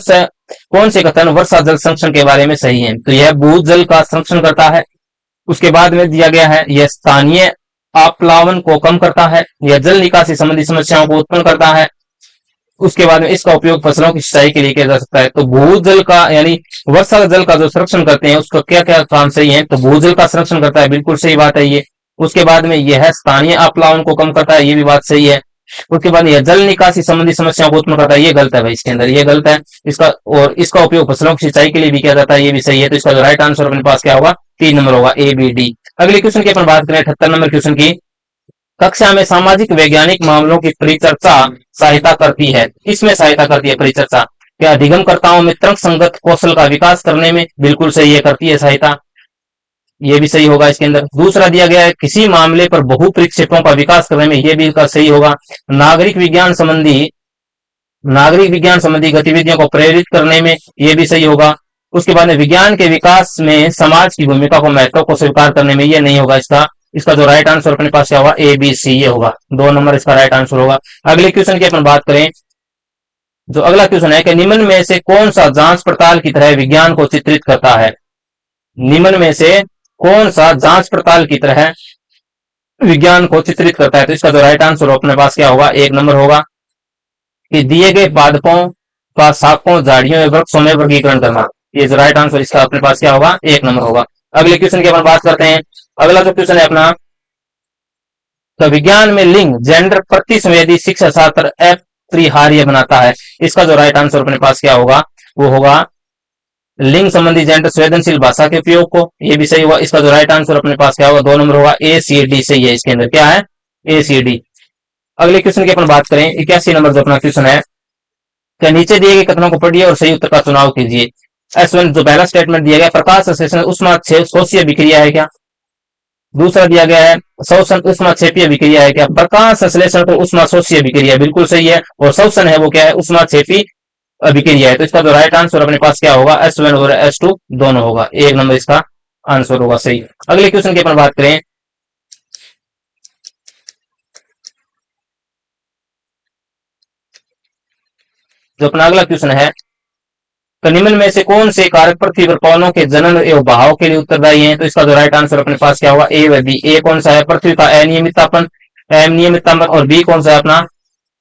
से कथन वर्षा जल संरक्षण के बारे में सही है? तो यह भूजल का संरक्षण करता है। उसके बाद में दिया गया है यह स्थानीय आप्लावन को कम करता है, यह जल निकासी संबंधी समस्याओं को उत्पन्न करता है। उसके बाद में इसका उपयोग फसलों की सिंचाई के लिए किया जा सकता है। तो भूजल का यानी वर्षा जल का जो संरक्षण करते हैं उसका क्या क्या काम सही है? तो भूजल का संरक्षण करता है, बिल्कुल सही बात है ये। उसके बाद में यह स्थानीय आप्लावन को कम करता है, ये भी बात सही है। उसके बाद यह जल निकासी संबंधी समस्याओं को उत्पन्न करता है, ये गलत है भाई, इसके अंदर ये गलत है। इसका उपयोग फसलों की सिंचाई के लिए भी किया जाता है, ये भी सही है। तो इसका जो राइट आंसर अपने पास क्या होगा? 3 नंबर होगा, ए बी डी। अगले क्वेश्चन की अपन बात करें 78 नंबर क्वेश्चन की, कक्षा में सामाजिक वैज्ञानिक मामलों की परिचर्चा सहायता करती है, किसमें सहायता करती है परिचर्चा? क्या अधिगमकर्ताओं में तर्क संगत कौशल का विकास करने में? बिल्कुल सही है, करती है सहायता, ये भी सही होगा इसके अंदर। दूसरा दिया गया है किसी मामले पर बहु परिक्षेपों का विकास करने में, ये भी सही होगा। नागरिक विज्ञान संबंधी गतिविधियों को प्रेरित करने में, ये भी सही होगा। उसके बाद में विज्ञान के विकास में समाज की भूमिका को महत्व को स्वीकार करने में, ये नहीं होगा इसका जो राइट आंसर अपने पास क्या होगा? ए बी सी, ये होगा 2 नंबर इसका राइट आंसर होगा। अगले क्वेश्चन की अपन बात करें, जो अगला क्वेश्चन है कि निम्न में से कौन सा जांच पड़ताल की तरह विज्ञान को चित्रित करता है? निम्न में से कौन सा जांच पड़ताल की तरह विज्ञान को चित्रित करता है? तो इसका जो राइट आंसर अपने पास क्या होगा? 1 नंबर होगा कि दिए गए पादपों का शाखों, झाड़ियों या वृक्षों में वर्गीकरण करना। ये जो राइट आंसर इसका अपने पास क्या होगा? 1 नंबर होगा। अगले क्वेश्चन की अपन बात करते हैं। अगला जो क्वेश्चन है अपना, तो विज्ञान में लिंग जेंडर प्रतिसंवेदी शिक्षा शास्त्र अपरिहार्य बनाता है। इसका जो राइट आंसर अपने पास क्या होगा? वो होगा लिंग संबंधी जेंडर संवेदनशील भाषा के उपयोग को, ये भी सही हुआ। इसका जो राइट आंसर अपने पास क्या होगा? 2 नंबर होगा, ए सी डी सही है। इसके अंदर क्या है? ए सी डी। अगले क्वेश्चन की अपन बात करें, 81 नंबर जो अपना क्वेश्चन है, क्या नीचे दिए गए कथनों को पढ़िए और सही उत्तर का चुनाव कीजिए। S1 जो पहला स्टेटमेंट दिया गया, प्रकाश संश्लेषण उष्माक्षेपीय विक्रिया है क्या? दूसरा दिया गया है शोषण उष्माक्षेपीय विक्रिया है क्या? प्रकाश संश्लेषण तो उष्माशोषीय विक्रिया, बिल्कुल सही है। और शोषण है वो क्या है? उष्माक्षेपी अभिक्रिया है। तो इसका जो राइट आंसर अपने पास क्या होगा? S1 और S2 दोनों होगा, 1 नंबर इसका आंसर होगा सही। अगले क्वेश्चन की अपन बात करें, जो अपना अगला क्वेश्चन है, तो निम्न में से कौन से कारक पृथ्वी पर पवनों के जनन एवं बहाव के लिए उत्तरदायी हैं? तो इसका जो राइट आंसर अपने पास क्या होगा? ए व बी। ए कौन सा है? पृथ्वी का अनियमित तापन, और बी कौन सा है? अपना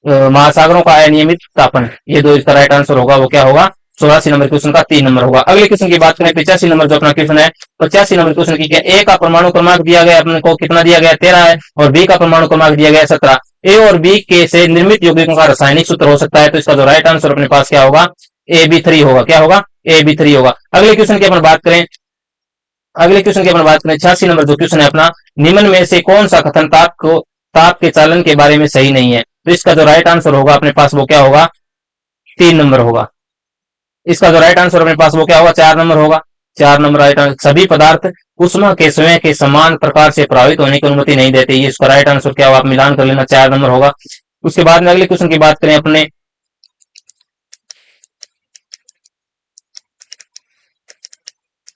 महासागरों का अनियमित तापन। ये दो इसका राइट आंसर होगा, वो क्या होगा? 84 नंबर क्वेश्चन का 3 नंबर होगा। अगले क्वेश्चन की बात करें, 85 नंबर जो अपना क्वेश्चन है, 85 नंबर क्वेश्चन की क्या? ए का परमाणु क्रमांक दिया गया अपने को, कितना दिया गया? 13 है। और बी का परमाणु क्रमांक दिया गया 17। ए और बी के से निर्मित यौगिकों का रासायनिक सूत्र हो सकता है। तो इसका जो राइट आंसर अपने पास क्या होगा? ए बी 3 होगा। क्या होगा? ए बी 3 होगा। अगले क्वेश्चन की अपन बात करें, 86 नंबर जो क्वेश्चन है अपना, निम्न में से कौन सा कथन ताप के चालन के बारे में सही नहीं है? तो इसका जो राइट आंसर होगा अपने पास वो क्या होगा? 3 नंबर होगा। इसका जो राइट आंसर अपने पास वो क्या होगा? 4 नंबर होगा। 4 नंबर राइट आंसर। सभी पदार्थ उष्मा के स्वयं के समान प्रकार से प्रभावित होने की अनुमति नहीं देते। ये इसका राइट आंसर क्या होगा? आप मिलान कर लेना, 4 नंबर होगा। उसके बाद में अगले क्वेश्चन की बात करें अपने,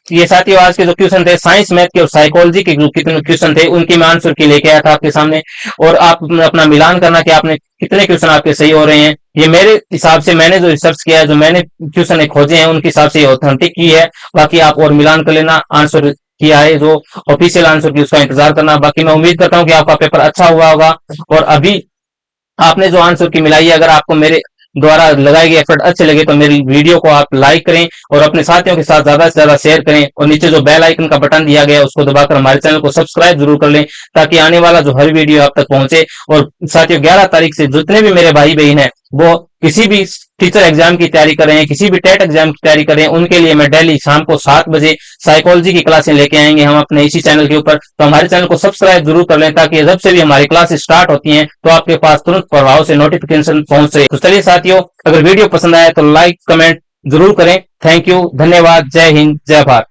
ये साथियों आज के जो क्वेश्चन थे साइंस, मैथ के और साइकोलॉजी के जो कितने क्वेश्चन थे उनकी मैं आंसर की लेके आया था आपके सामने, और आप अपना मिलान करना कि आपने कितने क्वेश्चन आपके सही हो रहे हैं। ये मेरे हिसाब से मैंने जो रिसर्च किया है, जो मैंने क्वेश्चन खोजे हैं उनके हिसाब से ऑथेंटिक की है। बाकी आप और मिलान कर लेना, आंसर किया है जो ऑफिशियल आंसर की उसका इंतजार करना। बाकी मैं उम्मीद करता हूँ कि आपका पेपर अच्छा हुआ होगा। और अभी आपने जो आंसर की मिलाई है, अगर आपको मेरे द्वारा लगाए गए एफर्ट अच्छे लगे तो मेरी वीडियो को आप लाइक करें और अपने साथियों के साथ ज्यादा से ज्यादा शेयर करें, और नीचे जो बेल आइकन का बटन दिया गया है उसको दबाकर हमारे चैनल को सब्सक्राइब जरूर कर लें, ताकि आने वाला जो हर वीडियो आप तक पहुंचे। और साथियों 11 तारीख से जितने भी मेरे भाई बहन है वो किसी भी टीचर एग्जाम की तैयारी कर रहे हैं, किसी भी टेट एग्जाम की तैयारी कर रहे हैं, उनके लिए मैं डेली शाम को 7 बजे साइकोलॉजी की क्लासें लेके आएंगे हम अपने इसी चैनल के ऊपर। तो हमारे चैनल को सब्सक्राइब जरूर कर लें, ताकि जब से भी हमारी क्लासेस स्टार्ट होती हैं तो आपके पास तुरंत प्रभाव से नोटिफिकेशन पहुंचे। तो चलिए साथियों, अगर वीडियो पसंद आए तो लाइक कमेंट जरूर करें। थैंक यू, धन्यवाद, जय हिंद, जय भारत।